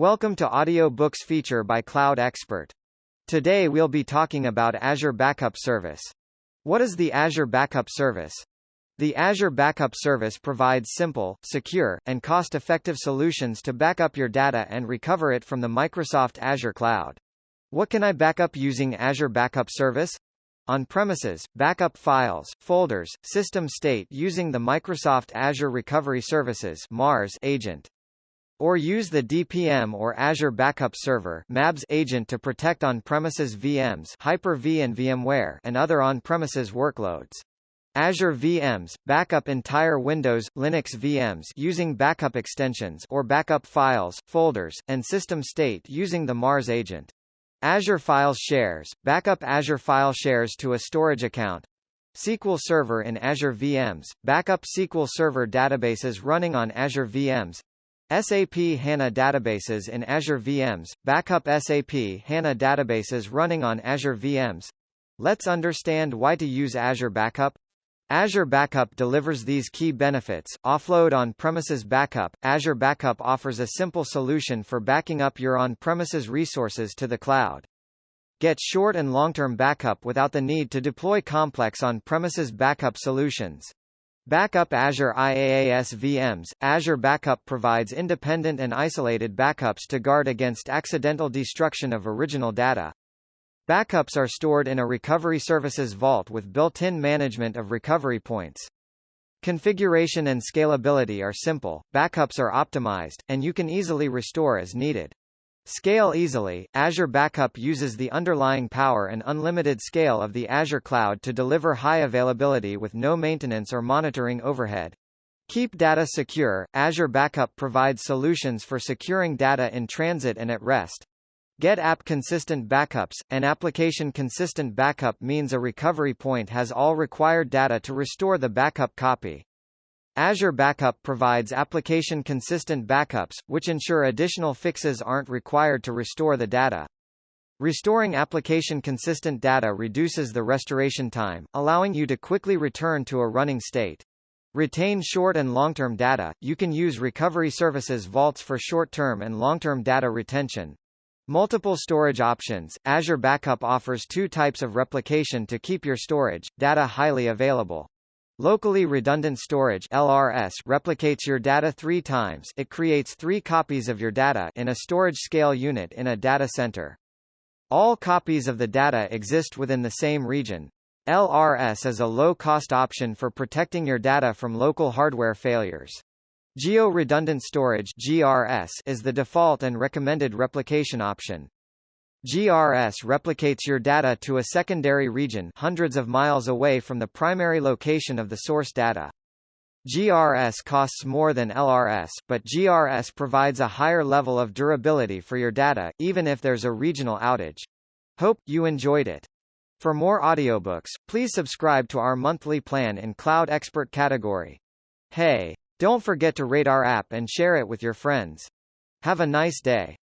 Welcome to Audio Books feature by Cloud Expert. Today we'll be talking about Azure Backup Service. What is the Azure Backup Service? The Azure Backup Service provides simple, secure, and cost-effective solutions to back up your data and recover it from the Microsoft Azure cloud. What can I back up using Azure Backup Service? On-premises, backup files, folders, system state using the Microsoft Azure Recovery Services (MARS) agent. Or use the DPM or Azure Backup Server (MABS) agent to protect on-premises VMs, Hyper-V and VMware, and other on-premises workloads. Azure VMs, backup entire Windows, Linux VMs using backup extensions or backup files, folders, and system state using the MARS agent. Azure File Shares, backup Azure File Shares to a storage account. SQL Server in Azure VMs, backup SQL Server databases running on Azure VMs. SAP HANA databases in Azure VMs, backup SAP HANA databases running on Azure VMs. Let's understand why to use Azure Backup. Azure Backup delivers these key benefits. Offload on-premises backup. Azure Backup offers a simple solution for backing up your on-premises resources to the cloud. Get short and long-term backup without the need to deploy complex on-premises backup solutions. Backup Azure IaaS VMs. Azure Backup provides independent and isolated backups to guard against accidental destruction of original data. Backups are stored in a recovery services vault with built-in management of recovery points. Configuration and scalability are simple, backups are optimized, and you can easily restore as needed. Scale easily. Azure Backup uses the underlying power and unlimited scale of the Azure cloud to deliver high availability with no maintenance or monitoring overhead. Keep data secure. Azure Backup provides solutions for securing data in transit and at rest. Get app consistent backups. An application consistent backup means a recovery point has all required data to restore the backup copy. Azure Backup provides application consistent backups, which ensure additional fixes aren't required to restore the data. Restoring application consistent data reduces the restoration time, allowing you to quickly return to a running state. Retain short and long-term data. You can use recovery services vaults for short-term and long-term data retention. Multiple storage options. Azure Backup offers two types of replication to keep your storage data highly available. Locally redundant storage (LRS) replicates your data 3 times. It creates 3 copies of your data in a storage scale unit in a data center. All copies of the data exist within the same region. LRS is a low-cost option for protecting your data from local hardware failures. Geo-redundant storage (GRS) is the default and recommended replication option. GRS replicates your data to a secondary region hundreds of miles away from the primary location of the source data. GRS costs more than LRS, but GRS provides a higher level of durability for your data, even if there's a regional outage. Hope you enjoyed it. For more audiobooks, please subscribe to our monthly plan in Cloud Expert category. Hey! Don't forget to rate our app and share it with your friends. Have a nice day.